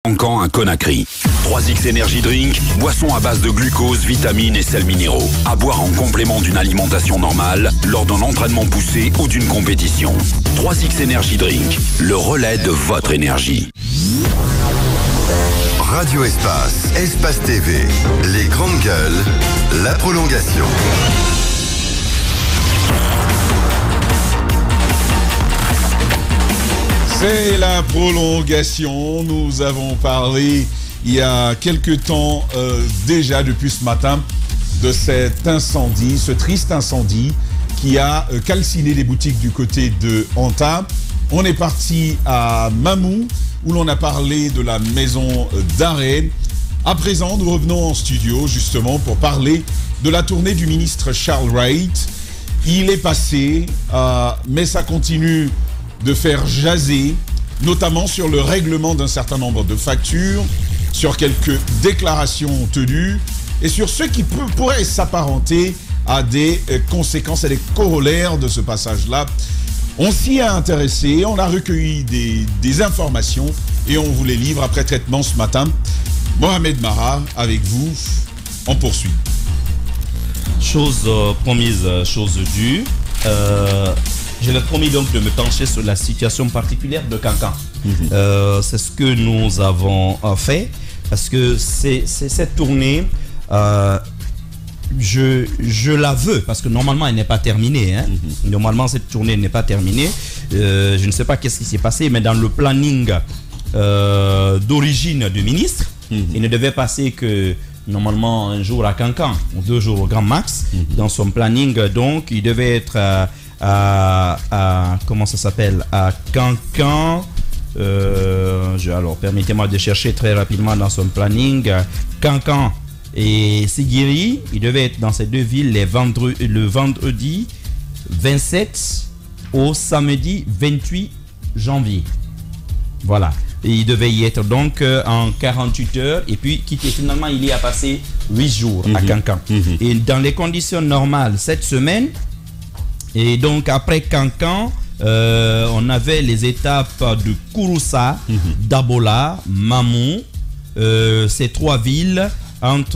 Cancan à Conakry. 3X Energy Drink, boisson à base de glucose, vitamines et sels minéraux. À boire en complément d'une alimentation normale, lors d'un entraînement poussé ou d'une compétition. 3X Energy Drink, le relais de votre énergie. Radio Espace, Espace TV, les grandes gueules, la prolongation. C'est la prolongation. Nous avons parlé il y a quelque temps déjà depuis ce matin de cet incendie, ce triste incendie qui a calciné les boutiques du côté de Anta. On est parti à Mamou où l'on a parlé de la maison d'arrêt. À présent, nous revenons en studio justement pour parler de la tournée du ministre Charles Wright. Il est passé, mais ça continue de faire jaser, notamment sur le règlement d'un certain nombre de factures, sur quelques déclarations tenues et sur ce qui pourrait s'apparenter à des conséquences et des corollaires de ce passage-là. On s'y est intéressé, on a recueilli des informations et on vous les livre après traitement ce matin. Mohamed Mara, avec vous, on poursuit. Chose promise, chose due. Je l'ai promis donc de me pencher sur la situation particulière de Cancan. C'est ce que nous avons fait parce que c'est cette tournée, je la veux parce que normalement elle n'est pas terminée. Normalement cette tournée n'est pas terminée. Je ne sais pas qu'est-ce qui s'est passé, mais dans le planning d'origine du ministre, il ne devait passer que normalement un jour à Cancan ou 2 jours au grand max. Dans son planning, donc il devait être comment ça s'appelle, à Cancan. Alors permettez-moi de chercher très rapidement dans son planning. Cancan et Sigiri, il devait être dans ces deux villes le vendredi 27 au samedi 28 janvier. Voilà. Et il devait y être donc en 48 heures et puis quitter. Finalement, il y a passé 8 jours à Cancan. Et dans les conditions normales, cette semaine, et donc après Cancan, on avait les étapes de Kouroussa, Dabola, Mamou, ces 3 villes,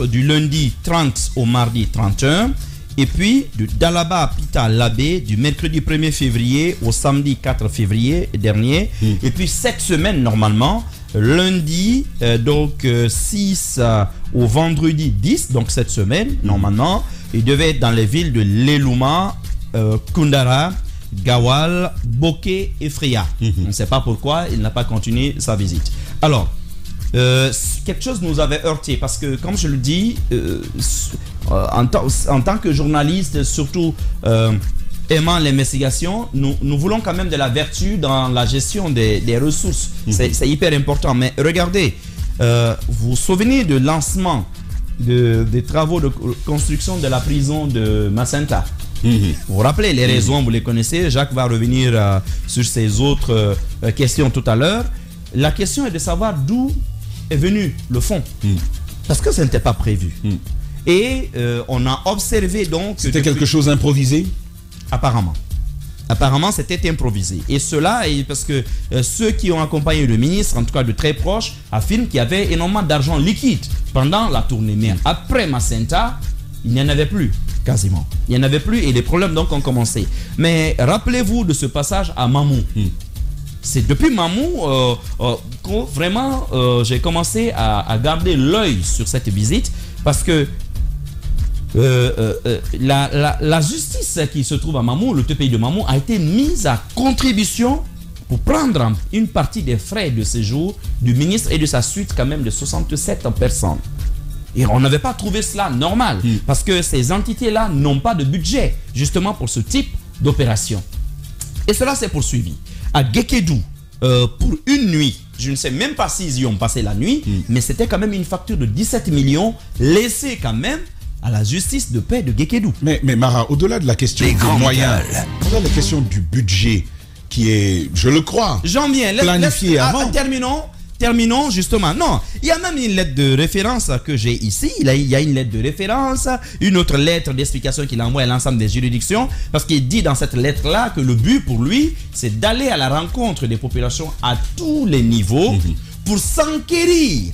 du lundi 30 au mardi 31. Et puis de Dalaba à Pita Labé du mercredi 1er février au samedi 4 février dernier. Et puis cette semaine normalement, lundi 6 au vendredi 10, donc cette semaine normalement, il devait être dans les villes de Lelouma, Koundara, Gawal, Boké et Freya. On ne sait pas pourquoi il n'a pas continué sa visite. Alors, quelque chose nous avait heurté parce que, comme je le dis, en tant que journaliste, surtout aimant l'investigation, nous voulons quand même de la vertu dans la gestion des ressources. C'est hyper important. Mais regardez, vous vous souvenez du lancement des travaux de construction de la prison de Macenta? Vous vous rappelez les raisons, vous les connaissez. Jacques va revenir sur ces autres questions tout à l'heure. La question est de savoir d'où est venu le fond. Parce que ça n'était pas prévu. Et on a observé donc... C'était quelque chose d'improvisé? Apparemment. Apparemment, c'était improvisé. Et cela, parce que ceux qui ont accompagné le ministre, en tout cas de très proches, affirment qu'il y avait énormément d'argent liquide pendant la tournée. Mais après Macenta, il n'y en avait plus, quasiment. Il n'y en avait plus et les problèmes donc ont commencé. Mais rappelez-vous de ce passage à Mamou. C'est depuis Mamou que vraiment j'ai commencé à garder l'œil sur cette visite parce que la justice qui se trouve à Mamou, le pays de Mamou, a été mise à contribution pour prendre une partie des frais de séjour du ministre et de sa suite quand même de 67 personnes. Et on n'avait pas trouvé cela normal parce que ces entités-là n'ont pas de budget justement pour ce type d'opération. Et cela s'est poursuivi. À Guékédou, pour une nuit, je ne sais même pas s'ils y ont passé la nuit, mais c'était quand même une facture de 17 millions laissée quand même à la justice de paix de Guékédou. Mais Mara, au-delà de la question des moyens, au-delà de la question du budget qui est, je le crois, planifié avant. Terminons justement. Non, il y a même une lettre de référence que j'ai ici. Il y a une lettre de référence, une autre lettre d'explication qu'il envoie à l'ensemble des juridictions, parce qu'il dit dans cette lettre-là que le but pour lui, c'est d'aller à la rencontre des populations à tous les niveaux pour s'enquérir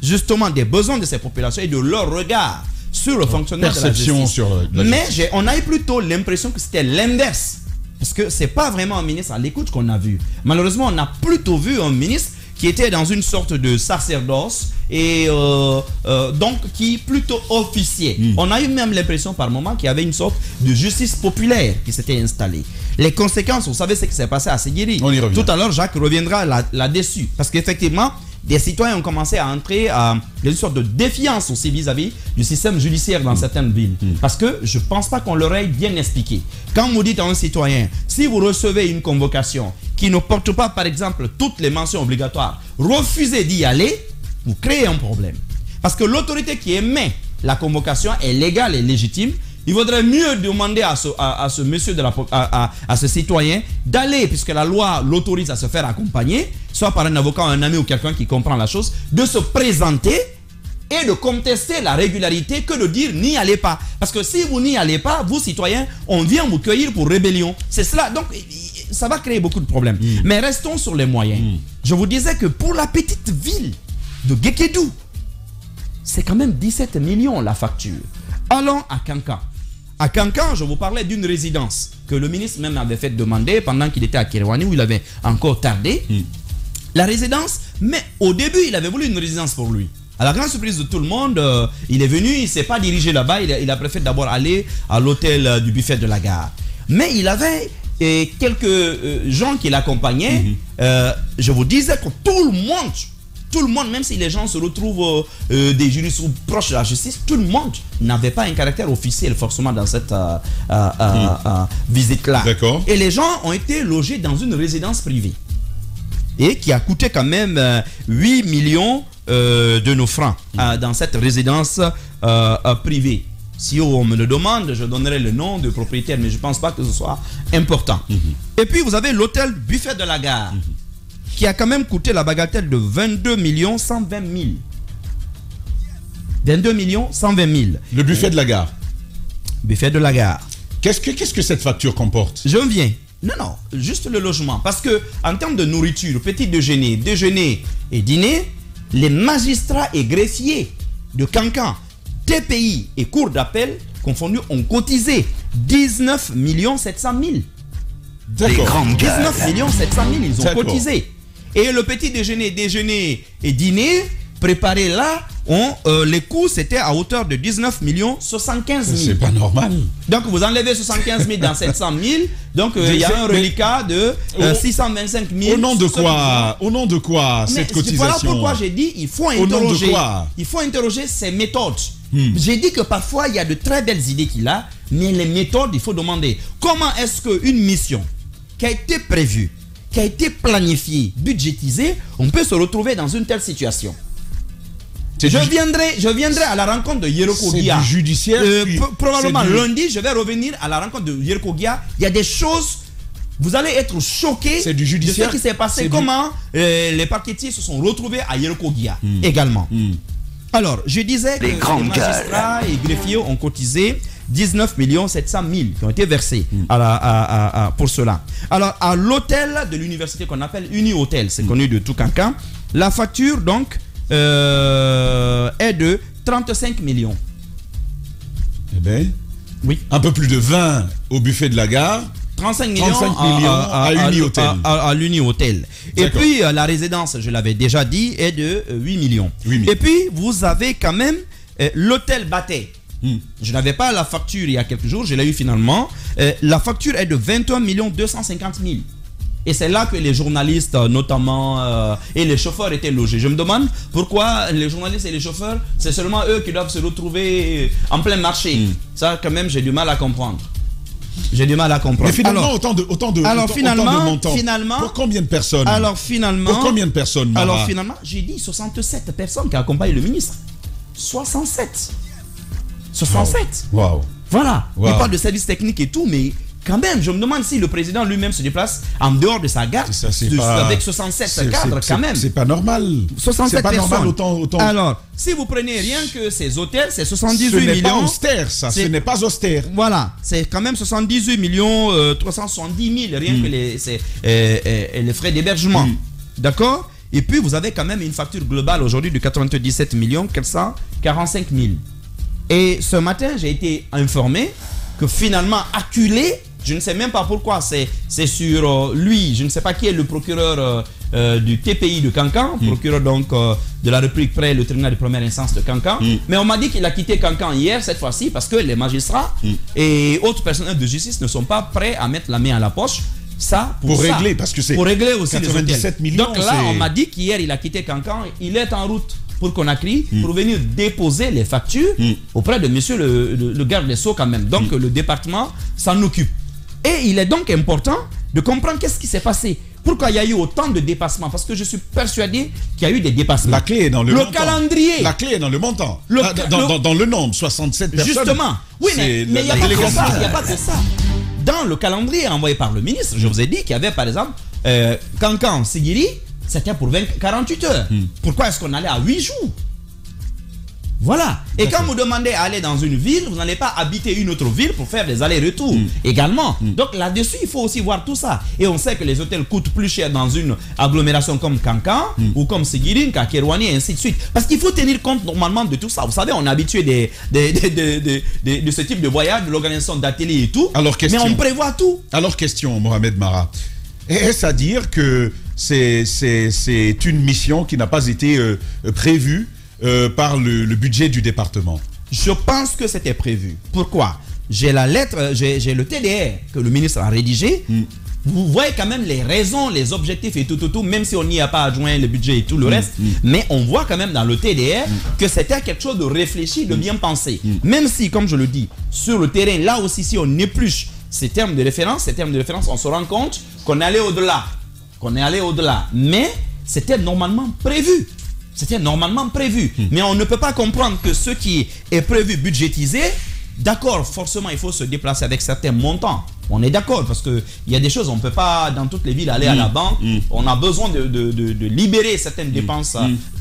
justement des besoins de ces populations et de leur regard sur le fonctionnement de la justice. Sur la Mais justice. on a eu plutôt l'impression que c'était l'inverse. Parce que c'est pas vraiment un ministre à l'écoute qu'on a vu. Malheureusement, on a plutôt vu un ministre qui était dans une sorte de sacerdoce et donc qui plutôt officiait. On a eu même l'impression par moment qu'il y avait une sorte de justice populaire qui s'était installée. Les conséquences, vous savez ce qui s'est passé à Séguéry. On y revient. Tout à l'heure, Jacques reviendra là-dessus. Parce qu'effectivement, des citoyens ont commencé à entrer à une sorte de défiance aussi vis-à-vis du système judiciaire dans certaines villes. Parce que je ne pense pas qu'on leur ait bien expliqué. Quand vous dites à un citoyen, si vous recevez une convocation qui ne porte pas, par exemple, toutes les mentions obligatoires, refusez d'y aller, vous créez un problème. Parce que l'autorité qui émet la convocation est légale et légitime. Il vaudrait mieux demander à ce monsieur, à ce citoyen d'aller, puisque la loi l'autorise à se faire accompagner, soit par un avocat, un ami ou quelqu'un qui comprend la chose, de se présenter et de contester la régularité que de dire n'y allez pas. Parce que si vous n'y allez pas, vous citoyens, on vient vous cueillir pour rébellion. C'est cela. Donc, ça va créer beaucoup de problèmes. Mais restons sur les moyens. Je vous disais que pour la petite ville de Guékédou, c'est quand même 17 millions la facture. Allons à Kankan. À Kankan, je vous parlais d'une résidence que le ministre même avait fait demander pendant qu'il était à Kéréouani où il avait encore tardé. La résidence, mais au début, il avait voulu une résidence pour lui. À la grande surprise de tout le monde, il est venu, il ne s'est pas dirigé là-bas, il a préféré d'abord aller à l'hôtel du buffet de la gare. Mais il avait quelques gens qui l'accompagnaient. Je vous disais que tout le monde, même si les gens se retrouvent des juristes ou proches de la justice, tout le monde n'avait pas un caractère officiel forcément dans cette visite-là. D'accord. Et les gens ont été logés dans une résidence privée. Et qui a coûté quand même 8 millions de nos francs dans cette résidence privée. Si on me le demande, je donnerai le nom de propriétaire, mais je ne pense pas que ce soit important. Et puis vous avez l'hôtel Buffet de la Gare, qui a quand même coûté la bagatelle de 22 120 000. 22 120 000. Le buffet de la gare. Buffet de la Gare. Qu'est-ce que cette facture comporte? Je viens. Non, juste le logement. Parce que en termes de nourriture, petit déjeuner, déjeuner et dîner, les magistrats et greffiers de Kankan, TPI et cour d'appel confondus ont cotisé 19 700 000. D'accord. 19 700 000, ils ont D'accord. cotisé. Et le petit déjeuner et dîner préparé là, les coûts c'était à hauteur de 19 75 000. C'est pas normal. Donc vous enlevez 75 000 dans 700 000, donc il y a un reliquat de 625 000. Au nom de quoi? Au nom de quoi cette cotisation? Voilà pourquoi j'ai dit il faut Au nom de interroger. quoi? Il faut interroger ses méthodes. J'ai dit que parfois il y a de très belles idées qu'il a, mais les méthodes, il faut demander comment est-ce qu'une mission qui a été prévue, qui a été planifiée, budgétisée, on peut se retrouver dans une telle situation. Je viendrai à la rencontre de Yeroko Gia. C'est du judiciaire. Probablement lundi, je vais revenir à la rencontre de Yeroko Gia. Il y a des choses, vous allez être choqués du judiciaire. de ce qui s'est passé, comment les parquetiers se sont retrouvés à Yeroko Gia également. Alors, je disais que les magistrats et greffiers ont cotisé 19 700 000 qui ont été versés pour cela. Alors, à l'hôtel de l'université qu'on appelle Uni Hotel, c'est connu de tout Kankan, la facture donc est de 35 millions. Eh bien, oui. Un peu plus de 20 au buffet de la gare. 35 millions à Uni Hotel. À l'Uni Hotel. Et puis, la résidence, je l'avais déjà dit, est de 8 millions. Et puis, vous avez quand même l'hôtel Baté. Je n'avais pas la facture il y a quelques jours, je l'ai eu finalement. La facture est de 21 250 000. Et c'est là que les journalistes, notamment, et les chauffeurs étaient logés. Je me demande pourquoi les journalistes et les chauffeurs, c'est seulement eux qui doivent se retrouver en plein marché. Ça, quand même, j'ai du mal à comprendre. J'ai du mal à comprendre. Mais finalement, autant de montants. Finalement, pour combien de personnes? Pour combien de personnes, Mara? Alors finalement, j'ai dit 67 personnes qui accompagnent le ministre. 67. Wow. Voilà. Il parle de services techniques et tout, mais quand même, je me demande si le président lui-même se déplace en dehors de sa garde avec 67 cadres quand même. C'est pas normal. 67 personnes. Normal, autant. Alors, si vous prenez rien que ces hôtels, c'est 78 millions. Ce n'est pas austère, ça. Ce n'est pas austère. Voilà. C'est quand même 78 millions 370 000, rien que les frais d'hébergement. D'accord? Et puis, vous avez quand même une facture globale aujourd'hui de 97 445 000. Et ce matin, j'ai été informé que finalement, acculé, je ne sais même pas pourquoi, c'est sur lui, je ne sais pas qui est le procureur du TPI de Cancan, procureur donc de la République près le tribunal de première instance de Cancan. Mais on m'a dit qu'il a quitté Cancan hier, cette fois-ci, parce que les magistrats et autres personnels de justice ne sont pas prêts à mettre la main à la poche. Ça, pour ça. Régler, parce que c'est pour régler aussi 97 millions. Donc là, on m'a dit qu'hier, il a quitté Cancan. Il est en route pour Conakry pour venir déposer les factures auprès de monsieur le garde des Sceaux quand même. Donc le département s'en occupe. Et il est donc important de comprendre qu'est-ce qui s'est passé. Pourquoi il y a eu autant de dépassements? Parce que je suis persuadé qu'il y a eu des dépassements. La clé est dans le montant. Calendrier. La clé est dans le montant. Dans le nombre, 67 personnes. Justement. Oui, mais il n'y a pas que ça. Il n'y a pas que ça. Dans le calendrier envoyé par le ministre, je vous ai dit qu'il y avait par exemple Cancan, Sigiri, c'était pour 48 heures. Pourquoi est-ce qu'on allait à 8 jours? Voilà. Et quand vous demandez à aller dans une ville, vous n'allez pas habiter une autre ville pour faire des allers-retours également. Donc là-dessus, il faut aussi voir tout ça. Et on sait que les hôtels coûtent plus cher dans une agglomération comme Cancan ou comme Sigirin, Kakerouani et ainsi de suite. Parce qu'il faut tenir compte normalement de tout ça. Vous savez, on est habitué de ce type de voyage, de l'organisation d'ateliers et tout. Mais on prévoit tout. Alors question, Mohamed Mara. Est-ce à dire que c'est une mission qui n'a pas été prévue par le budget du département? Je pense que c'était prévu. Pourquoi? J'ai la lettre, j'ai le TDR que le ministre a rédigé. Vous voyez quand même les raisons, les objectifs et tout, même si on n'y a pas adjoint le budget et tout le reste. Mais on voit quand même dans le TDR que c'était quelque chose de réfléchi, de bien pensé. Même si, comme je le dis, sur le terrain, là aussi, si on épluche ces termes de référence, on se rend compte qu'on est allé au-delà. Mais c'était normalement prévu. Mais on ne peut pas comprendre que ce qui est prévu, budgétisé, d'accord, forcément, il faut se déplacer avec certains montants. On est d'accord, parce qu'il y a des choses, on ne peut pas, dans toutes les villes, aller à la banque. On a besoin de libérer certaines dépenses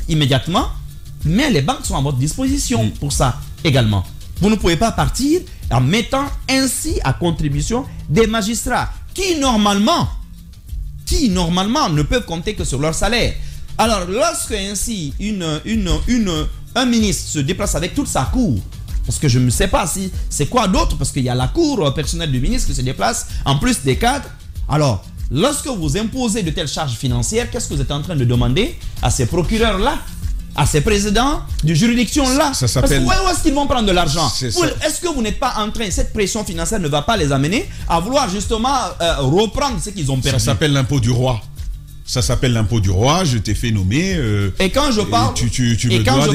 immédiatement. Mais les banques sont à votre disposition pour ça également. Vous ne pouvez pas partir en mettant ainsi à contribution des magistrats qui, normalement, ne peuvent compter que sur leur salaire. Alors, lorsque ainsi un ministre se déplace avec toute sa cour, parce que je ne sais pas si c'est quoi d'autre, parce qu'il y a la cour personnelle du ministre qui se déplace, en plus des cadres. Alors, lorsque vous imposez de telles charges financières, qu'est-ce que vous êtes en train de demander à ces procureurs-là, à ces présidents de juridiction-là? Ça s'appelle... Où est-ce qu'ils vont prendre de l'argent? Est-ce que vous n'êtes pas en train, cette pression financière ne va pas les amener à vouloir justement reprendre ce qu'ils ont perdu? Ça s'appelle l'impôt du roi. Je t'ai fait nommer. Et quand je parle,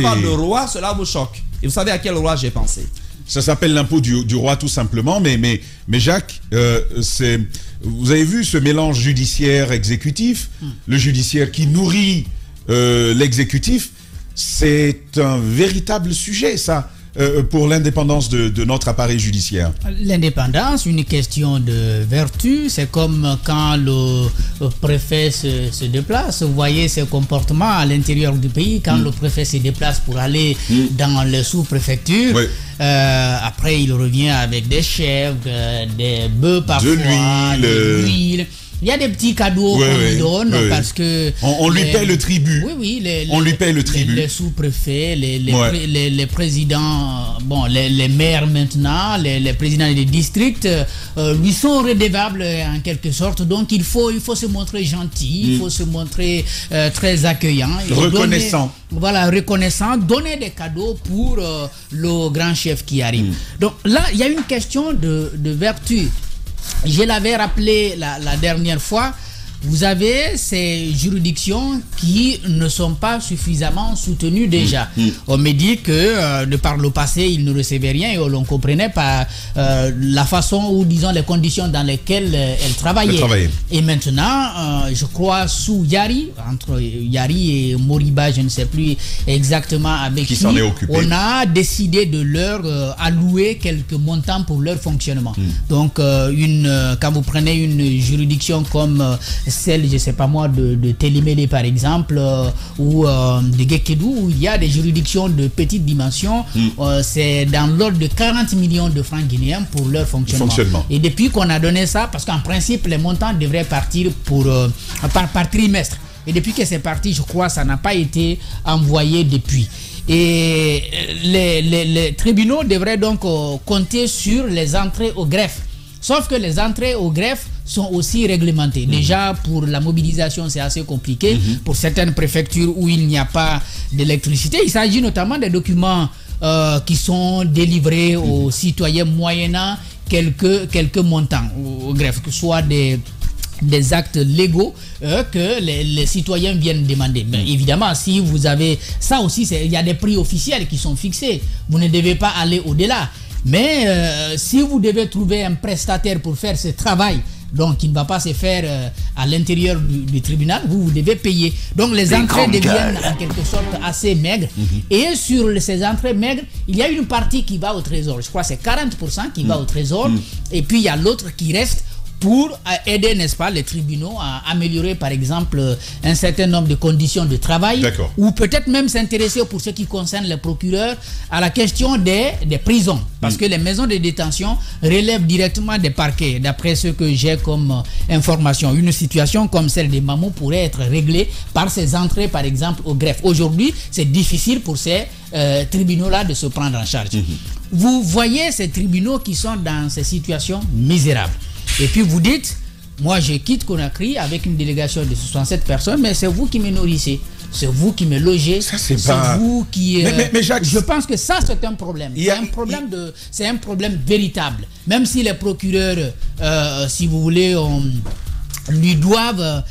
parle de roi, cela vous choque. Et vous savez à quel roi j'ai pensé? Ça s'appelle l'impôt du roi tout simplement. Mais Jacques, vous avez vu ce mélange judiciaire-exécutif, le judiciaire qui nourrit l'exécutif, c'est un véritable sujet ça. Pour l'indépendance de notre appareil judiciaire. L'indépendance, une question de vertu, c'est comme quand le préfet se déplace. Vous voyez ses comportements à l'intérieur du pays, quand le préfet se déplace pour aller dans les sous-préfectures. Après, il revient avec des chèvres, des bœufs parfois, de l'huile. Il y a des petits cadeaux qu'on lui donne parce que... On lui paie le tribut. Oui, on lui paie le tribut. Les sous-préfets, les présidents, les maires maintenant, les présidents des districts, lui sont redevables en quelque sorte. Donc il faut se montrer gentil, il faut se montrer très accueillant. Reconnaissant. Reconnaissant, donner des cadeaux pour le grand chef qui arrive. Donc là, il y a une question de vertu. Je l'avais rappelé la dernière fois, vous avez ces juridictions qui ne sont pas suffisamment soutenues déjà. On me dit que de par le passé, ils ne recevaient rien et on ne comprenait pas la façon ou disons les conditions dans lesquelles elles travaillaient. Et maintenant, je crois sous Yari, entre Yari et Moriba, je ne sais plus exactement avec qui s'en est occupé. On a décidé de leur allouer quelques montants pour leur fonctionnement. Donc, quand vous prenez une juridiction comme celle, je ne sais pas moi, de Télémélé par exemple, ou de Guékédou, où il y a des juridictions de petite dimension, c'est dans l'ordre de 40 millions de francs guinéens pour leur fonctionnement. Et depuis qu'on a donné ça, parce qu'en principe, les montants devraient partir par trimestre. Et depuis que c'est parti, je crois, ça n'a pas été envoyé depuis. Et les tribunaux devraient donc compter sur les entrées au greffe. Sauf que les entrées au greffe sont aussi réglementées. Déjà, pour la mobilisation, c'est assez compliqué. Pour certaines préfectures où il n'y a pas d'électricité, il s'agit notamment des documents qui sont délivrés aux citoyens moyennant quelques montants au greffe, que ce soit des actes légaux que les citoyens viennent demander. Mais évidemment, si vous avez ça aussi, il y a des prix officiels qui sont fixés. Vous ne devez pas aller au-delà. Mais si vous devez trouver un prestataire pour faire ce travail, donc qui ne va pas se faire à l'intérieur du tribunal, vous devez payer. Donc les entrées deviennent en quelque sorte assez maigres. Et sur ces entrées maigres, il y a une partie qui va au trésor. Je crois que c'est 40% qui va au trésor. Et puis il y a l'autre qui reste pour aider, n'est-ce pas, les tribunaux à améliorer, par exemple, un certain nombre de conditions de travail, ou peut-être même s'intéresser, pour ce qui concerne les procureurs, à la question des prisons, parce que les maisons de détention relèvent directement des parquets. D'après ce que j'ai comme information, une situation comme celle des Mamou pourrait être réglée par ces entrées, par exemple, au greffe. Aujourd'hui, c'est difficile pour ces tribunaux-là de se prendre en charge. Vous voyez ces tribunaux qui sont dans ces situations misérables. Et puis vous dites, moi je quitte Conakry avec une délégation de 67 personnes, mais c'est vous qui me nourrissez, c'est vous qui me logez, c'est vous qui... Mais Jacques, je pense que ça c'est un problème. C'est un problème véritable. Même si les procureurs, si vous voulez, lui doivent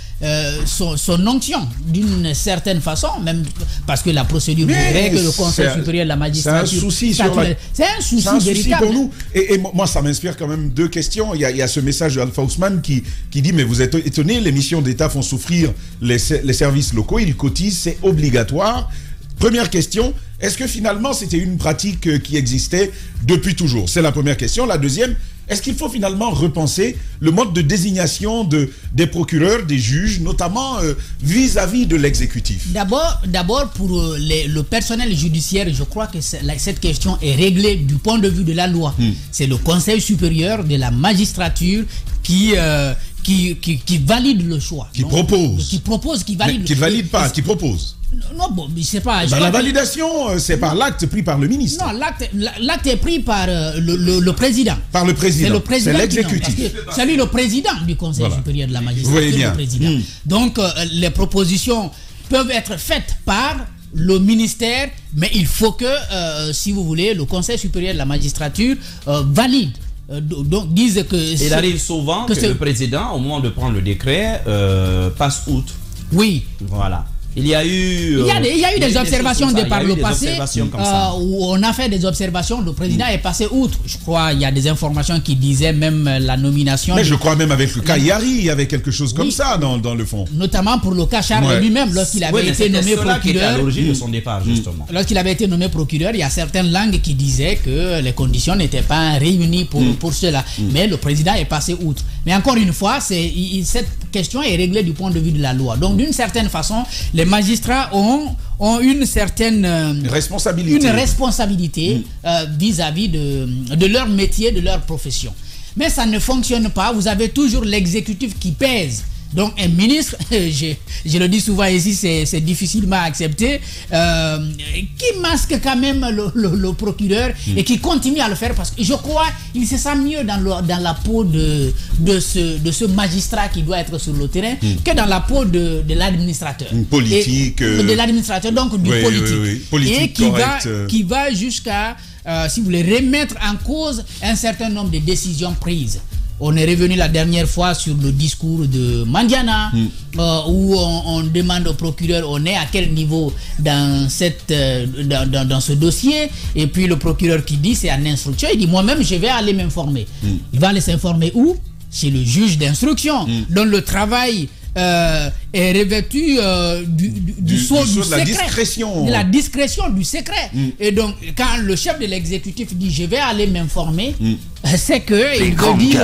son onction d'une certaine façon, même parce que la procédure règle le Conseil supérieur de la magistrature. C'est un souci, c'est un souci véritable pour nous. Et moi, ça m'inspire quand même deux questions. Il y a ce message de Alpha Ousmane qui dit, mais vous êtes étonné, les missions d'État font souffrir les services locaux, ils cotisent, c'est obligatoire. Première question, est-ce que finalement c'était une pratique qui existait depuis toujours? C'est la première question. La deuxième, est-ce qu'il faut finalement repenser le mode de désignation des procureurs, des juges, notamment vis-à-vis de l'exécutif? D'abord pour le personnel judiciaire, je crois que cette question est réglée du point de vue de la loi. C'est le Conseil supérieur de la magistrature qui valide le choix. Qui propose. Qui valide. Qui ne valide pas, qui propose. Non, bon, je sais pas. La validation, c'est par l'acte pris par le ministre. Non, l'acte est pris par le président. Par le président. C'est le président. C'est l'exécutif. C'est lui le président du Conseil supérieur de la magistrature. Vous voyez bien. Le président. Donc, les propositions peuvent être faites par le ministère, mais il faut que, si vous voulez, le Conseil supérieur de la magistrature valide. Donc, disent que... Il arrive souvent que le président, au moment de prendre le décret, passe outre. Oui. Voilà. Il y a eu des observations par le passé où on a fait des observations. Le président est passé outre. Je crois il y a des informations qui disaient même la nomination. Mais je crois même avec le cas Yari, il y avait quelque chose comme ça dans le fond. Notamment pour le cas Charles lui-même, lorsqu'il avait été nommé procureur. À l'origine de son départ, justement. Lorsqu'il avait été nommé procureur, il y a certaines langues qui disaient que les conditions n'étaient pas réunies pour cela. Mais le président est passé outre. Mais encore une fois, cette question est réglée du point de vue de la loi. Donc d'une certaine façon, les magistrats ont une certaine responsabilité vis-à-vis de leur métier, de leur profession. Mais ça ne fonctionne pas. Vous avez toujours l'exécutif qui pèse. Donc un ministre, je le dis souvent ici, c'est difficilement accepté, qui masque quand même le procureur et qui continue à le faire parce que je crois qu'il se sent mieux dans la peau de ce magistrat qui doit être sur le terrain que dans la peau de l'administrateur. Politique. De l'administrateur, donc du politique. Oui. Politique et qui va jusqu'à, si vous voulez, remettre en cause un certain nombre de décisions prises. On est revenu la dernière fois sur le discours de Mandiana, où on demande au procureur on est à quel niveau dans ce dossier, et puis le procureur qui dit c'est en instruction, il dit moi-même je vais aller m'informer. Il va aller s'informer où? Chez le juge d'instruction, dont le travail est revêtu du sceau du secret, de la discrétion du secret. Et donc quand le chef de l'exécutif dit je vais aller m'informer, c'est que il veut dire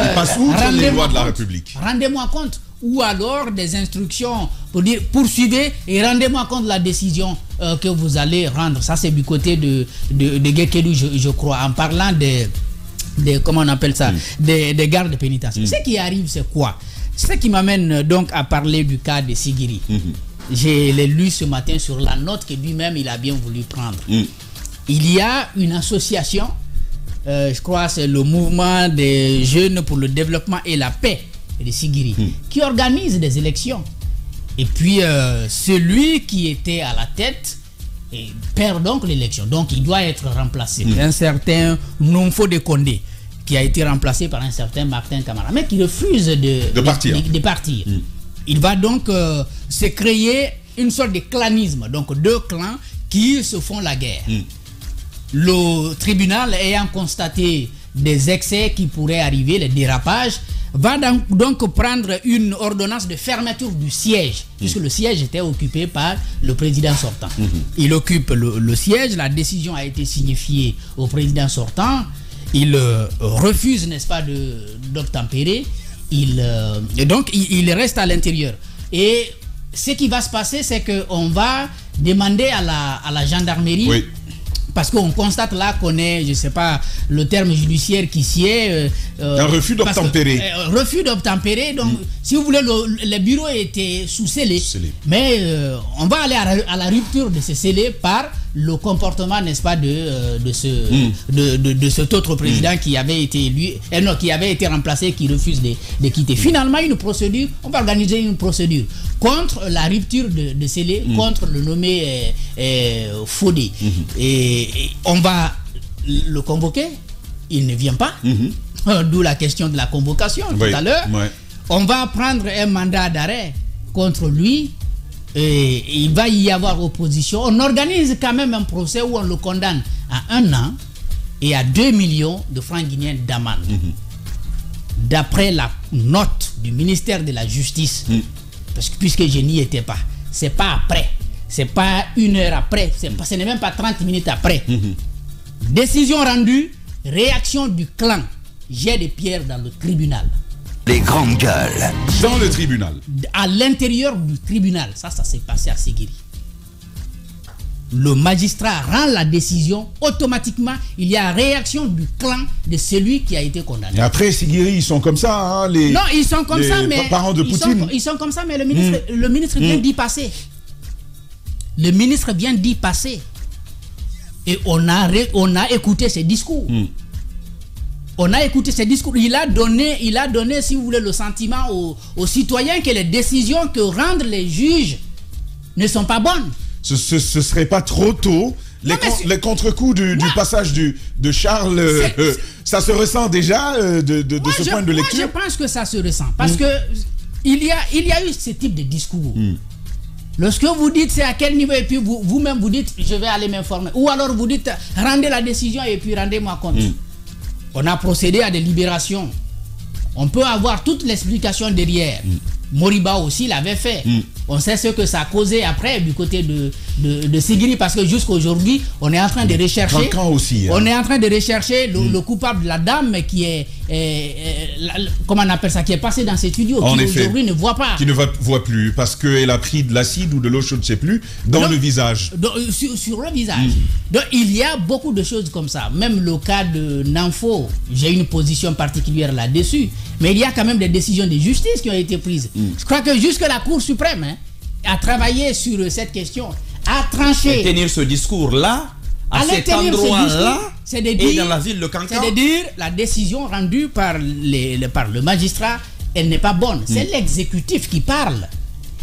les lois de la République. Rendez-moi compte, ou alors des instructions pour dire poursuivez et rendez-moi compte de la décision que vous allez rendre. Ça c'est du côté de Gekedou, je crois, en parlant comment on appelle ça, des gardes pénitentiaires. Ce qui arrive, c'est quoi? Ce qui m'amène donc à parler du cas de Sigiri. Je l'ai lu ce matin sur la note que lui-même il a bien voulu prendre. Il y a une association, je crois c'est le mouvement des jeunes pour le développement et la paix de Sigiri, qui organise des élections. Et puis celui qui était à la tête perd donc l'élection. Donc il doit être remplacé. Un certain Nonfo de Condé, qui a été remplacé par un certain Martin Camara, mais qui refuse de partir. Il va donc se créer une sorte de clanisme, donc deux clans qui se font la guerre. Le tribunal ayant constaté des excès qui pourraient arriver, les dérapages, va donc prendre une ordonnance de fermeture du siège, puisque le siège était occupé par le président sortant. Il occupe le siège, la décision a été signifiée au président sortant, il refuse, n'est-ce pas, d'obtempérer, donc il reste à l'intérieur. Et ce qui va se passer, c'est qu'on va demander à la gendarmerie, parce qu'on constate là qu'on est, je ne sais pas le terme judiciaire qui s'y est. Un refus d'obtempérer. Refus d'obtempérer. Donc, si vous voulez, le bureau était sous scellé. Mais on va aller à la rupture de ce scellé par le comportement, n'est-ce pas, de cet autre président qui avait été élu, qui avait été remplacé, qui refuse de quitter. Finalement, on va organiser une procédure contre la rupture de scellé, contre le nommé Fodé. Et on va le convoquer, il ne vient pas, d'où la question de la convocation tout à l'heure. On va prendre un mandat d'arrêt contre lui, et il va y avoir opposition. On organise quand même un procès où on le condamne à 1 an et à 2 millions de francs guinéens d'amende. D'après la note du ministère de la Justice, puisque je n'y étais pas, c'est pas après. C'est pas 1 heure après, ce n'est même pas 30 minutes après. Décision rendue, réaction du clan, jet de pierre dans le tribunal. Les grandes gueules. Dans le tribunal. À l'intérieur du tribunal, ça s'est passé à Sigiri. Le magistrat rend la décision, automatiquement, il y a réaction du clan de celui qui a été condamné. Et après, Sigiri, ils sont comme ça, hein, les... Non, ils sont comme ça, mais... parents de Poutine. Ils sont comme ça, mais le ministre vient d'y passer. Le ministre vient d'y passer. Et on a écouté ses discours. On a écouté ses discours. Il a donné, si vous voulez, le sentiment aux citoyens que les décisions que rendent les juges ne sont pas bonnes. Ce serait pas trop tôt. Les contre-coups du passage de Charles, ça se ressent déjà de ce point de lecture. Moi, je pense que ça se ressent. Parce que il y a eu ce type de discours. Lorsque vous dites c'est à quel niveau, et puis vous-même vous dites je vais aller m'informer, ou alors vous dites rendez la décision et puis rendez-moi compte. On a procédé à des libérations. On peut avoir toute l'explication derrière. Moriba aussi l'avait fait. On sait ce que ça a causé après du côté de Sigiri, parce que jusqu'à aujourd'hui, on est en train de rechercher. Aussi, hein. On est en train de rechercher le coupable de la dame qui est, comment on appelle ça, qui est passé dans ces studios, qui aujourd'hui ne voit pas. Qui ne voit plus, parce qu'elle a pris de l'acide ou de l'eau chaude, je ne sais plus, le visage. Sur le visage. Donc il y a beaucoup de choses comme ça. Même le cas de Nanfo, j'ai une position particulière là-dessus. Mais il y a quand même des décisions de justice qui ont été prises. Je crois que jusque la Cour suprême a travaillé sur cette question, a tranché. Et tenir ce discours-là, à cet endroit-là, et dans la ville de Kankan. C'est de dire la décision rendue par le magistrat, elle n'est pas bonne. C'est l'exécutif qui parle.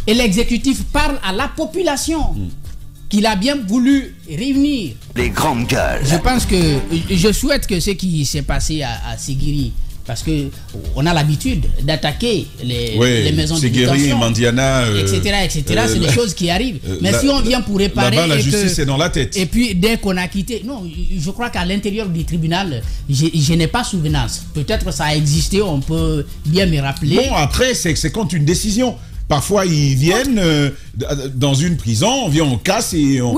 Et l'exécutif parle à la population qu'il a bien voulu réunir. Les grandes gueules. Je souhaite que ce qui s'est passé à Sigiri, parce qu'on a l'habitude d'attaquer les maisons de détention, Mandiana, etc. C'est des choses qui arrivent. Mais si on vient pour réparer... Là-bas, la justice est dans la tête. Et puis, dès qu'on a quitté... Non, je crois qu'à l'intérieur du tribunal, je n'ai pas souvenance. Peut-être ça a existé, on peut bien me rappeler. Bon, après, c'est contre une décision. Parfois, ils viennent dans une prison, on casse et on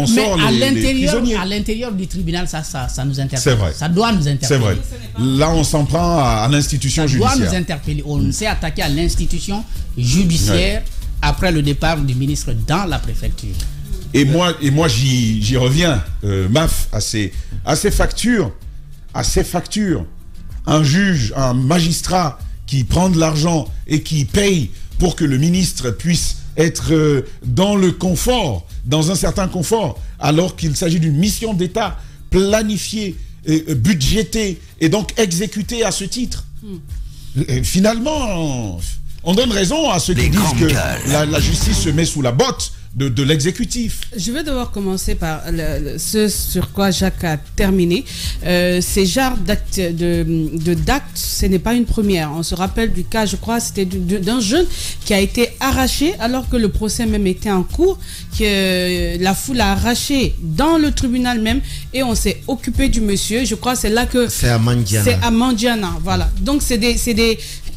sort les prisonniers. À l'intérieur du tribunal, ça nous interpelle. C'est vrai. Ça doit nous interpeller. C'est vrai. Là, on s'en prend à l'institution judiciaire. Ça doit nous interpeller. On s'est attaqué à l'institution judiciaire après le départ du ministre dans la préfecture. Et moi j'y reviens, Maf, à ces factures. Un juge, un magistrat qui prend de l'argent et qui paye pour que le ministre puisse être dans le confort, dans un certain confort, alors qu'il s'agit d'une mission d'État planifiée, budgétée et donc exécutée à ce titre. Et finalement, on donne raison à ceux qui disent que la justice se met sous la botte de l'exécutif. Je vais devoir commencer par ce sur quoi Jacques a terminé. Ces genres d'actes, ce n'est pas une première. On se rappelle du cas, je crois, c'était d'un jeune qui a été arraché alors que le procès même était en cours, que la foule a arraché dans le tribunal même et on s'est occupé du monsieur. Je crois que c'est là que... C'est à Mandiana. C'est à Mandiana, voilà. Donc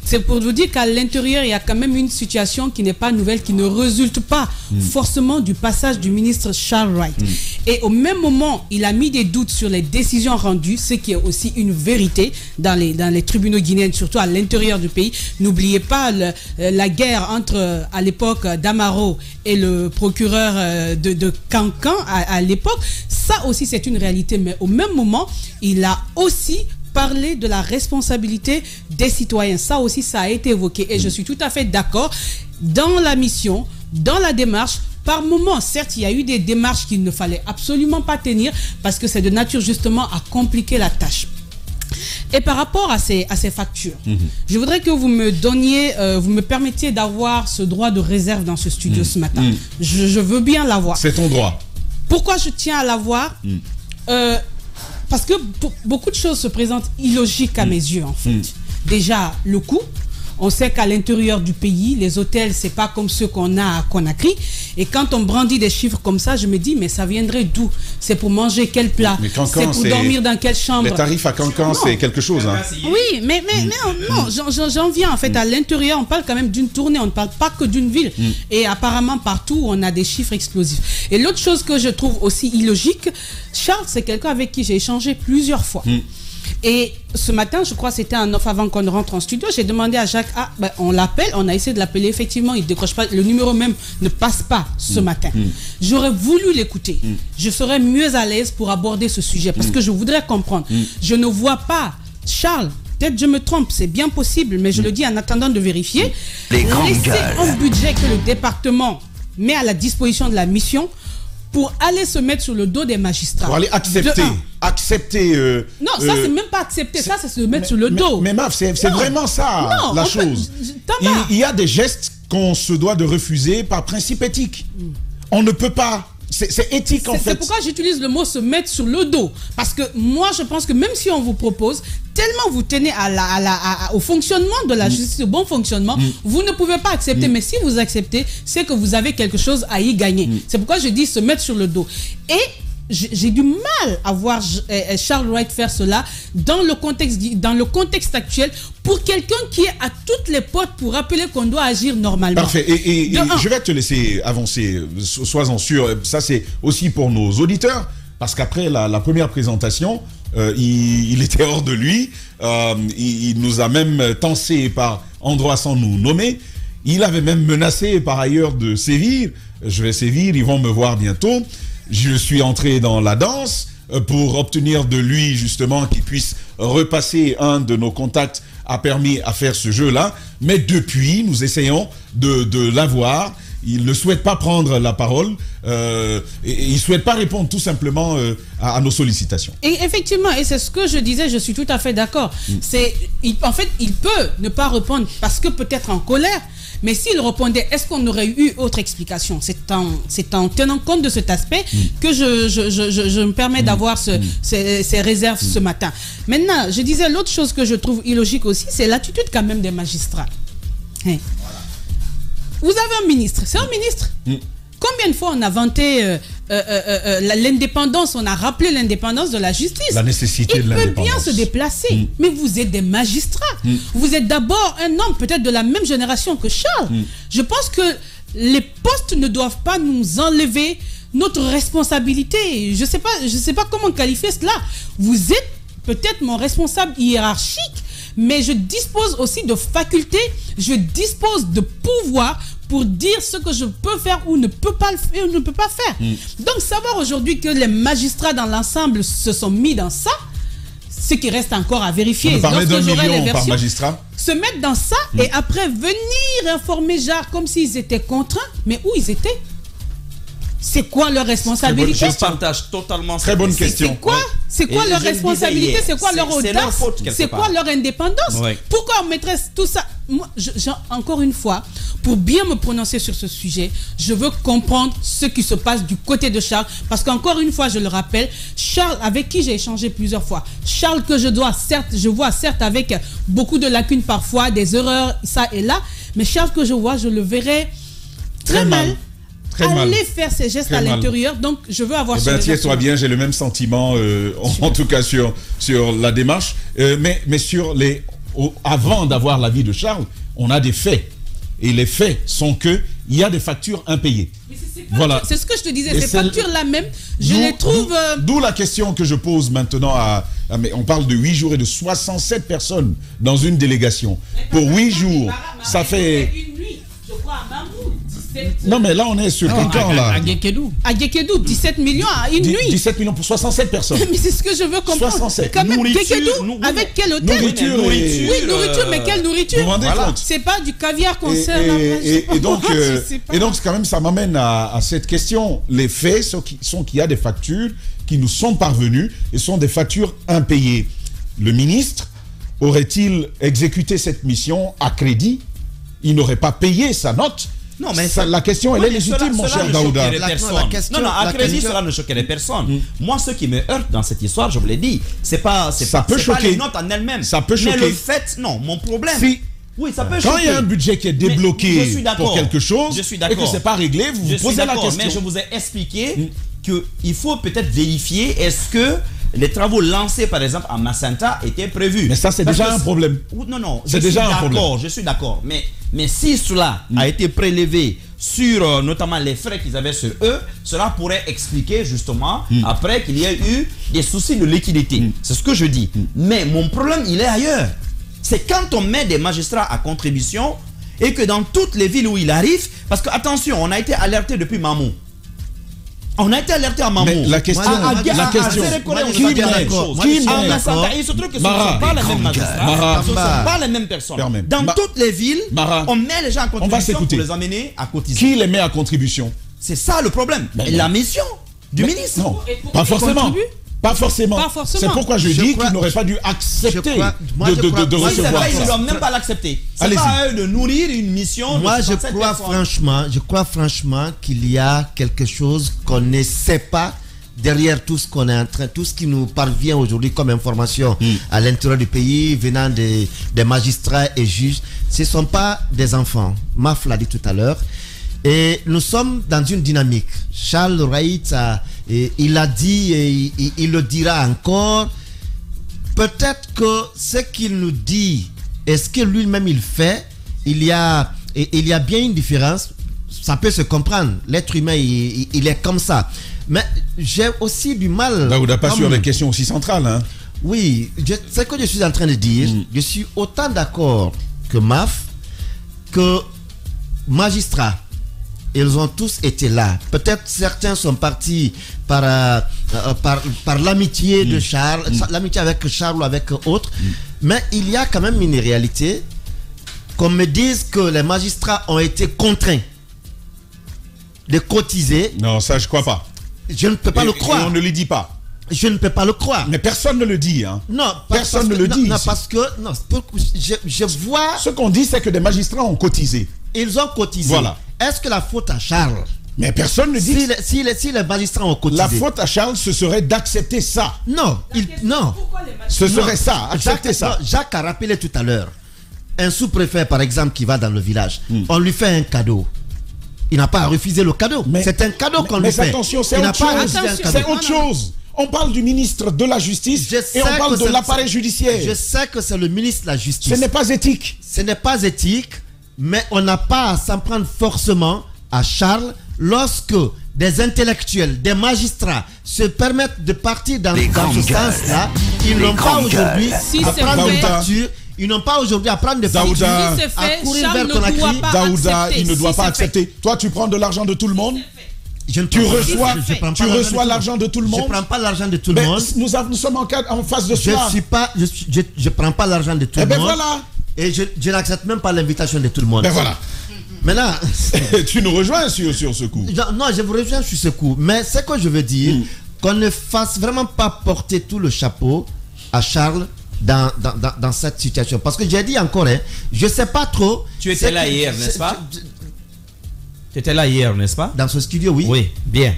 c'est pour vous dire qu'à l'intérieur, il y a quand même une situation qui n'est pas nouvelle, qui ne résulte pas forcément du passage du ministre Charles Wright. Et au même moment, il a mis des doutes sur les décisions rendues, ce qui est aussi une vérité dans les tribunaux guinéens, surtout à l'intérieur du pays. N'oubliez pas la guerre entre, à l'époque, Damaro et le procureur de Cancan à l'époque. Ça aussi, c'est une réalité. Mais au même moment, il a aussi parler de la responsabilité des citoyens. Ça aussi, ça a été évoqué. Et je suis tout à fait d'accord. Dans la mission, dans la démarche, par moment, certes, il y a eu des démarches qu'il ne fallait absolument pas tenir parce que c'est de nature justement à compliquer la tâche. Et par rapport à ces factures, je voudrais que vous me donniez, vous me permettiez d'avoir ce droit de réserve dans ce studio ce matin. Je veux bien l'avoir. C'est ton droit. Pourquoi je tiens à l'avoir parce que beaucoup de choses se présentent illogiques à mes yeux, en fait. Déjà, le coût. On sait qu'à l'intérieur du pays, les hôtels, c'est pas comme ceux qu'on a à Conakry. Et quand on brandit des chiffres comme ça, je me dis, mais ça viendrait d'où? C'est pour manger quel plat? C'est pour dormir dans quelle chambre? Les tarifs à Cancan, c'est quelque chose. Hein. Oui, mais non, j'en viens en fait. À l'intérieur, on parle quand même d'une tournée, on ne parle pas que d'une ville. Et apparemment, partout, on a des chiffres explosifs. Et l'autre chose que je trouve aussi illogique, Charles, c'est quelqu'un avec qui j'ai échangé plusieurs fois. Et ce matin, je crois que c'était un off avant qu'on rentre en studio, j'ai demandé à Jacques, on l'appelle, on a essayé de l'appeler, effectivement, il ne décroche pas, le numéro même ne passe pas ce matin. J'aurais voulu l'écouter, je serais mieux à l'aise pour aborder ce sujet, parce que je voudrais comprendre. Je ne vois pas, Charles, peut-être je me trompe, c'est bien possible, mais je le dis en attendant de vérifier, laisser un budget que le département met à la disposition de la mission pour aller se mettre sur le dos des magistrats. Pour aller accepter. Non, ça c'est même pas accepter, ça c'est se mettre sur le dos. Mais Maf, c'est vraiment ça la chose. Il y a des gestes qu'on se doit de refuser par principe éthique. On ne peut pas. C'est éthique en fait. C'est pourquoi j'utilise le mot se mettre sur le dos. Parce que moi je pense que même si on vous propose, tellement vous tenez au fonctionnement de la justice, au bon fonctionnement, vous ne pouvez pas accepter. Mais si vous acceptez, c'est que vous avez quelque chose à y gagner. C'est pourquoi je dis se mettre sur le dos. Et j'ai du mal à voir Charles Wright faire cela dans le contexte actuel pour quelqu'un qui est à toutes les portes pour rappeler qu'on doit agir normalement. Parfait. Et je vais te laisser avancer, sois-en sûr. Ça, c'est aussi pour nos auditeurs, parce qu'après la première présentation, il était hors de lui. Il nous a même tensé par endroits sans nous nommer. Il avait même menacé par ailleurs de sévir. Je vais sévir, ils vont me voir bientôt. Je suis entré dans la danse pour obtenir de lui justement qu'il puisse repasser un de nos contacts a permis à faire ce jeu-là. Mais depuis, nous essayons de l'avoir. Il ne souhaite pas prendre la parole. Il ne souhaite pas répondre tout simplement à nos sollicitations. Et effectivement, et c'est ce que je disais, je suis tout à fait d'accord. En fait, il peut ne pas répondre parce que peut-être en colère. Mais s'il répondait, est-ce qu'on aurait eu autre explication? C'est en tenant compte de cet aspect que je me permets d'avoir ces réserves ce matin. Maintenant, je disais, l'autre chose que je trouve illogique aussi, c'est l'attitude quand même des magistrats. Hein. Vous avez un ministre, c'est un ministre. Combien de fois on a vanté l'indépendance, on a rappelé l'indépendance de la justice. La nécessité de l'indépendance. Il peut bien se déplacer, mais vous êtes des magistrats. Vous êtes d'abord un homme peut-être de la même génération que Charles. Je pense que les postes ne doivent pas nous enlever notre responsabilité. Je sais pas comment qualifier cela. Vous êtes peut-être mon responsable hiérarchique, mais je dispose aussi de facultés, je dispose de pouvoir pour dire ce que je peux faire ou ne peux pas faire. Donc savoir aujourd'hui que les magistrats dans l'ensemble se sont mis dans ça, ce qui reste encore à vérifier. On parlait Lorsque d'1 j'aurai les million par versions, magistrat. se mettre dans ça et après venir informer Jacques comme s'ils étaient contraints. Mais où ils étaient? C'est quoi leur responsabilité? Je partage totalement. Très bonne question. C'est quoi? C'est quoi Et leur je le responsabilité? disais hier, C'est quoi leur c'est leur audace? faute, quelque C'est quoi part. leur indépendance? Ouais. Pourquoi on mettrait tout ça? Moi, encore une fois, pour bien me prononcer sur ce sujet, je veux comprendre ce qui se passe du côté de Charles. Parce qu'encore une fois, je le rappelle, Charles, avec qui j'ai échangé plusieurs fois, Charles que je vois certes avec beaucoup de lacunes parfois, des erreurs, ça et là, mais Charles que je vois, je le verrai très mal. Aller faire ces gestes à l'intérieur, donc je veux avoir... Eh bien, tiens-toi bien, j'ai le même sentiment, en tout cas sur la démarche, mais sur avant d'avoir l'avis de Charles, on a des faits. Et les faits sont qu'il y a des factures impayées. Voilà. C'est ce que je te disais, ces factures-là même, je les trouve... D'où la question que je pose maintenant mais on parle de 8 jours et de 67 personnes dans une délégation. Pour 8 jours, ça fait... Une nuit, je crois, à Mamou. Non, mais là, on est sur quelqu'un, là. À Guékédou. À Guékédou, 17 millions à une nuit. 17 millions pour 67 personnes. Mais c'est ce que je veux comprendre. 67. Quand même, Nourriture, Guékédou, avec quel hôtel? Nourriture. Oui, nourriture, mais quelle nourriture? Vous vous rendez compte? C'est pas du caviar qu'on sert là. Et donc, quand même, ça m'amène à cette question. Les faits sont qu'il y a des factures qui nous sont parvenues et sont des factures impayées. Le ministre aurait-il exécuté cette mission à crédit? Il n'aurait pas payé sa note? Non, mais la question, elle est légitime, mon cher Daouda. Non, à crédit, cela ne choquerait personne. Moi, ce qui me heurte dans cette histoire, je vous l'ai dit, c'est pas les notes en elles-mêmes. Ça peut choquer. Mais le fait, non, mon problème... Oui, ça peut choquer. Quand il y a un budget qui est débloqué pour quelque chose et que c'est pas réglé, vous vous posez la question. Mais je vous ai expliqué qu'il faut peut-être vérifier est-ce que les travaux lancés, par exemple, à Macenta étaient prévus. Mais ça, c'est déjà un problème. Non, c'est déjà un problème. Je suis d'accord. Mais si cela a été prélevé sur notamment les frais qu'ils avaient sur eux, cela pourrait expliquer justement après qu'il y ait eu des soucis de liquidité. C'est ce que je dis. Mais mon problème, il est ailleurs. C'est quand on met des magistrats à contribution et que dans toutes les villes où il arrive, parce que attention, on a été alerté depuis Mamou. On a été alerté à Mamou. Mais la question, qui met? Il se trouve que ce ne sont pas les mêmes magistrats, ce ne sont pas les mêmes personnes. Dans toutes les villes, on met les gens à contribution pour les amener à cotiser. Qui les met à contribution? C'est ça le problème. La mission du ministre. Non, pas forcément. Pas forcément. C'est pourquoi je dis qu'il n'aurait pas dû accepter de recevoir ça. Ils ne doivent même pas l'accepter. C'est pas à eux de nourrir une mission. Moi, je crois franchement qu'il y a quelque chose qu'on ne sait pas derrière tout ce qu'on est en train, tout ce qui nous parvient aujourd'hui comme information à l'intérieur du pays, venant des magistrats et juges. Ce ne sont pas des enfants. Maf l'a dit tout à l'heure. Et nous sommes dans une dynamique. Charles Wright, il a dit et il le dira encore. Peut-être que ce qu'il nous dit et ce que lui-même il fait, il y a bien une différence. Ça peut se comprendre. L'être humain, il est comme ça. Mais j'ai aussi du mal... Là, vous n'avez pas sur les questions aussi centrales. Hein. Oui, c'est ce que je suis en train de dire. Je suis autant d'accord que MAF, que magistrats. Ils ont tous été là. Peut-être certains sont partis par l'amitié de Charles, l'amitié avec Charles ou avec autres. Mais il y a quand même une réalité. Qu'on me dise que les magistrats ont été contraints de cotiser. Non, ça je crois pas. Je ne peux pas le croire. Et on ne le dit pas. Je ne peux pas le croire. Mais personne ne le dit. Hein. Non, personne ne le dit. Non, parce que je vois... Ce qu'on dit, c'est que des magistrats ont cotisé. Ils ont cotisé. Voilà. Est-ce que la faute à Charles? Mais personne ne dit... Si les magistrats ont cotisé... La faute à Charles, ce serait d'accepter ça. Non, non. Ce serait ça, accepter ça. Jacques a rappelé tout à l'heure. Un sous-préfet, par exemple, qui va dans le village, on lui fait un cadeau. Il n'a pas à refuser le cadeau. C'est un cadeau qu'on lui fait. Mais attention, c'est autre chose. On parle du ministre de la Justice et on parle de l'appareil judiciaire. Je sais que c'est le ministre de la Justice. Ce n'est pas éthique. Ce n'est pas éthique, mais on n'a pas à s'en prendre forcément à Charles lorsque des intellectuels, des magistrats se permettent de partir dans ce sens-là. Ils n'ont pas aujourd'hui à prendre des factures. Ils n'ont pas aujourd'hui à prendre des factures, à courir vers Conakry. Daouda, il ne doit pas accepter. Toi, tu prends de l'argent de tout le monde. Je ne Tu prends pas- reçois, je prends pas tu reçois l'argent de tout le Je monde. prends pas l'argent de tout le Mais monde. nous sommes en face de Je cela. suis pas, je prends pas l'argent de tout Eh le ben monde. voilà. Et je n'accepte même pas l'invitation de tout le monde. Ben voilà. Maintenant, Tu nous rejoins sur ce coup. non, je vous rejoins sur ce coup. Mais ce que je veux dire, qu'on ne fasse vraiment pas porter tout le chapeau à Charles dans cette situation. Parce que j'ai dit encore, hein, je sais pas trop. Tu étais là hier, n'est-ce pas? Tu étais là hier, n'est-ce pas? Dans ce studio, oui. Oui, bien.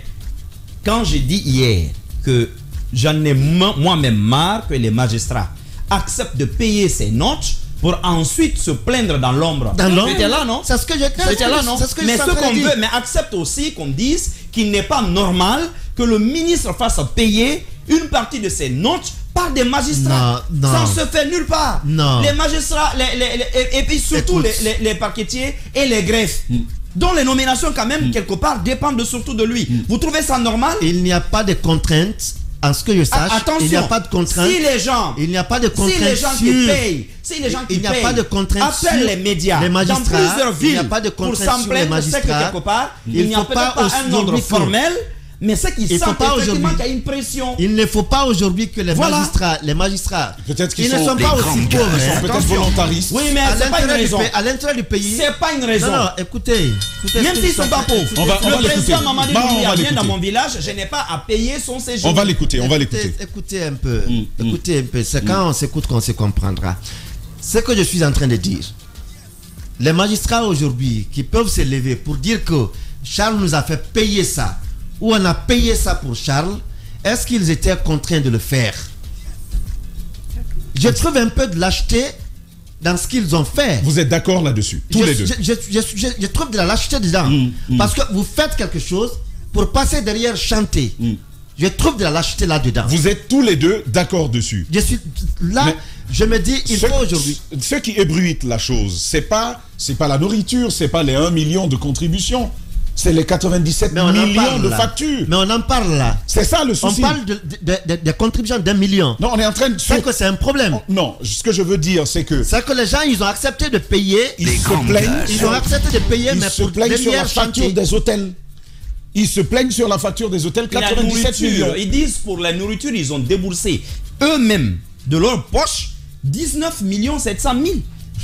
Quand j'ai dit hier que j'en ai moi-même marre que les magistrats acceptent de payer ces notes pour ensuite se plaindre dans l'ombre. Dans l'ombre. Tu étais là, non? C'est ce que je Tu étais là, non? Mais ce qu'on veut, mais accepte aussi qu'on dise qu'il n'est pas normal que le ministre fasse payer une partie de ses notes par des magistrats. Non, Ça non. ne se fait nulle part. Non. Les magistrats, et puis surtout Écoute. les parquetiers et les greffes, dont les nominations quand même quelque part dépendent surtout de lui. Vous trouvez ça normal? Il n'y a pas de contraintes, en ce que je sache. Attention, il n'y a pas de contraintes. si les gens, Il n'y a pas de contraintes. si les gens qui sur- payent, si les gens qui Il n'y a payent pas de contraintes appellent sur les médias les magistrats, dans plusieurs il n'y villes a pas de pour contraintes s'en sur les plaindre, c'est que magistrats. quelque part, Il il n'y a faut peut-être pas pas un ordre aujourd'hui que- formel, mais c'est qu'ils Il faut sentent pas effectivement aujourd'hui. qu'il y a une pression. Il ne faut pas aujourd'hui que les Voilà. magistrats, Peut-être qu'ils ils ne sont sont des pas grands aussi gars. pauvres. Ils sont hein. peut-être Attention. volontaristes. Oui, mais À c'est pas une l'intérieur du raison. pays- à l'intérieur du pays. C'est pas une raison. Non, non, écoutez. Même s'ils sont pas pauvres. On va Le l'écouter. président Mamadi Bah, on Doumbouya va vient dans l'écouter. mon village, je n'ai pas à payer son séjour. On va l'écouter, on va l'écouter. Écoutez un peu. Écoutez un peu. C'est quand on s'écoute qu'on se comprendra. Ce que je suis en train de dire. Les magistrats aujourd'hui qui peuvent se lever pour dire que Charles nous a fait payer ça, ou on a payé ça pour Charles, est-ce qu'ils étaient contraints de le faire? Je trouve un peu de lâcheté dans ce qu'ils ont fait. Vous êtes d'accord là-dessus, tous les deux. Je trouve de la lâcheté dedans. Parce que vous faites quelque chose pour passer derrière chanter. Je trouve de la lâcheté là-dedans. Vous êtes tous les deux d'accord dessus. Je suis là, Mais je me dis, il faut aujourd'hui. Ce qui ébruite la chose, c'est pas la nourriture, c'est pas les 1 million de contributions, c'est les 97 Mais on en millions parle de là. factures. Mais on en parle là. C'est ça le On souci. parle de contributions d'1 million. Non, on est en train de... C'est que c'est un problème. Non, ce que je veux dire, c'est que C'est que les gens, ils ont accepté de payer. ils se plaignent, Ils ont accepté de payer, ils mais se pour plaignent sur la derrière facture chanter. des hôtels. Ils se plaignent sur la facture des hôtels, Et la 97 millions. nourriture, ils disent pour la nourriture, ils ont déboursé eux-mêmes de leur poche 19 700 000.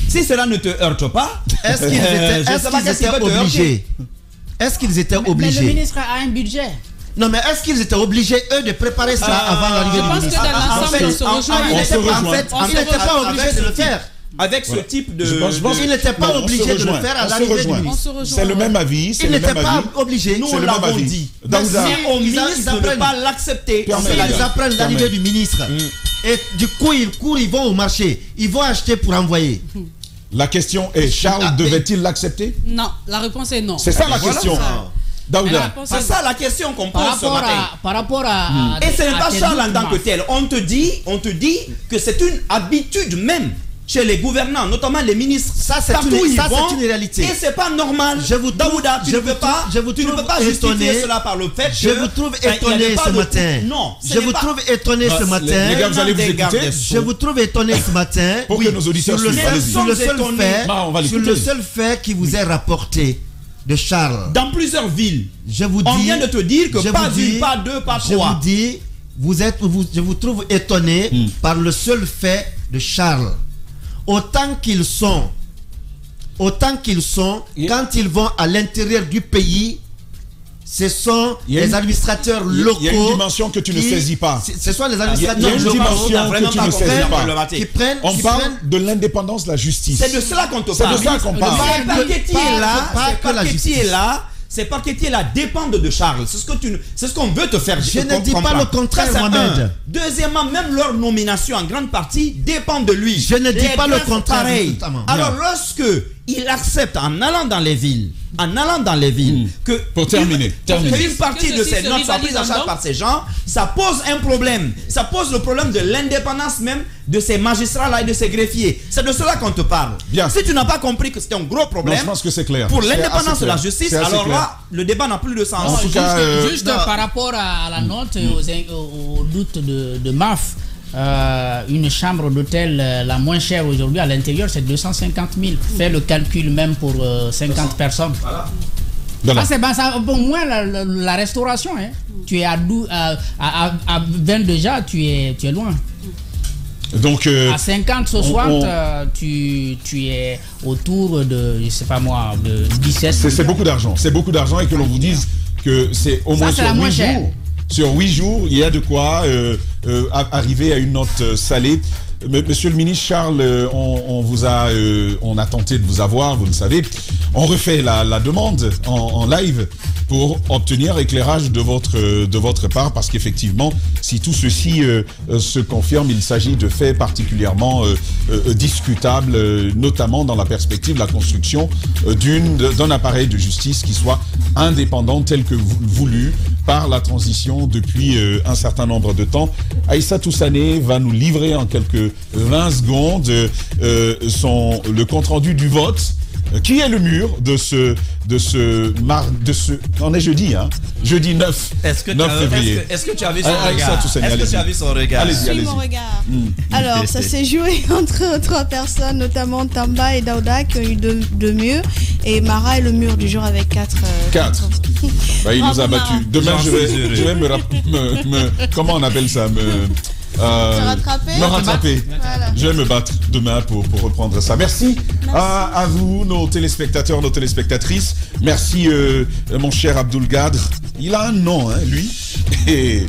Si cela ne te heurte pas, Est-ce qu'ils je sais pas qu'est-ce qui étaient peut te heurter. obligés? Est-ce qu'ils étaient Mais le obligés? ministre a un budget. Non, mais est-ce qu'ils étaient obligés, eux, de préparer ça avant l'arrivée Je du pense que ministre? dans l'ensemble, on se rejoint. on se rejoint. En fait, On ils se n'étaient pas rejoint. obligés de le faire. avec ce type de... Je pense Ils n'étaient pas Non, on se obligés de le rejoint, faire à on se l'arrivée du rejoint. On ministre. se rejoint. C'est le même avis, c'est Ils le n'étaient même pas avis. obligés. Nous, C'est on le même l'avons avis. dit. Daouda, C'est au ministre de ne apprennent. pas l'accepter. Permets- Ils apprennent l'arrivée du ministre. Et du coup, ils courent, ils vont au marché. Ils vont acheter pour envoyer. la question est, Charles devait-il l'accepter? Non, la réponse est non. C'est ça la Voilà. question. Mais la Daouda, réponse C'est est ça la question qu'on Par pose ce rapport matin. par rapport à Et ce n'est pas tes Charles en doutes, tant que Marc. tel. On te dit que c'est une habitude même chez les gouvernants, notamment les ministres. Ça, c'est Partout une- où ils ça, c'est vont, une réalité. Et c'est pas normal. Je vous trouve- Daouda, tu je ne vous peux pas, trouve- je vous tu ne trouve peux pas justifier étonné. cela par le fait Je que vous trouve il y avait étonné pas ce de- matin. Non, ce Je n'est vous pas- trouve étonné ce matin. les gars, vous allez vous Des gardes écouter. des Je vous trouve étonné ce matin. Pour que nos auditeurs sur le suivent. seul, Allez-y. sur le seul Étonnés. fait, Bah, on va sur l'écouter. le seul fait qui vous est rapporté de Charles. Dans plusieurs villes. Je vous On dis, vient de te dire que je pas vous une, dis- pas deux, pas je trois. vous dis, je vous trouve étonné par le seul fait de Charles. Autant qu'ils sont, quand ils vont à l'intérieur du pays, ce sont Il y a les une- administrateurs il y a- locaux. il y a une dimension que tu ne saisis pas. Ce sont les Il y a administrateurs une je locaux pense dimension qu'on a vraiment que tu pas ne compris saisis la pas. problématique. qui prennent. On qui parle prennent- de l'indépendance de la justice. C'est de cela qu'on te C'est parle. de ça qu'on parle. Ces parquetiers-là, pas ces que la parquetiers-là, justice. ces parquetiers-là dépendent de Charles. C'est ce qu'on veut te faire Je ne dis pas comprendre. le contraire, Ça, c'est Mohamed. un. Deuxièmement, même leur nomination en grande partie dépend de lui. Je ne dis Les pas le greffes, contraire, pareil. notamment. Alors lorsque il accepte en allant dans les villes, que Pour terminer, qu'une partie Que de ceci ces se notes soit prise en rivalise charge en par ces gens, ça pose un problème. Ça pose le problème de l'indépendance même de ces magistrats-là et de ces greffiers. C'est de cela qu'on te parle. Bien. Si tu n'as pas compris que c'était un gros Non, problème, je pense que c'est clair. pour C'est l'indépendance assez de la clair. justice, C'est assez alors clair. là, le débat n'a plus de sens. En tout cas, Juste non. par rapport à la note, aux doutes de MAF, une chambre d'hôtel la moins chère aujourd'hui à l'intérieur, c'est 250 000. Fais le calcul même pour 50 personnes. Voilà. Ça, c'est au moins la restauration. Hein. Tu es à 20 déjà, tu es loin. Donc, à 50, 60, tu es autour de, je sais pas moi, de 17. C'est beaucoup d'argent. C'est beaucoup d'argent et que l'on vous dise que c'est au moins sur 8 jours. Sur 8 jours, il y a de quoi arriver à une note salée. Monsieur le ministre Charles, on a tenté de vous avoir, vous le savez. On refait la demande en live pour obtenir éclairage de votre part, parce qu'effectivement, si tout ceci se confirme, il s'agit de faits particulièrement discutables, notamment dans la perspective de la construction d'un appareil de justice qui soit indépendant tel que voulu par la transition depuis un certain nombre de temps. Aïssa Toussané va nous livrer en quelques 20 secondes le compte-rendu du vote. Qui est le mur on est jeudi, hein? Jeudi 9 février. Est-ce que tu as vu son regard? Est-ce que tu as vu son regard? Allez-y. Mon regard. Alors, ça s'est joué entre 3 personnes, notamment Tamba et Daouda, qui ont eu 2 murs, et Mara est le mur du jour avec 4. Bah, il nous a battus. Demain, je vais me comment on appelle ça? Me rattraper. Voilà. Je vais me battre demain pour reprendre ça. Merci. À vous, nos téléspectateurs, nos téléspectatrices. Merci, mon cher Abdoul Gadr. Il a un nom, hein, lui. Et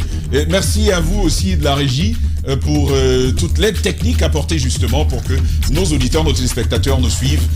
merci à vous aussi de la régie pour toute l'aide technique apportée justement pour que nos auditeurs, nos téléspectateurs nous suivent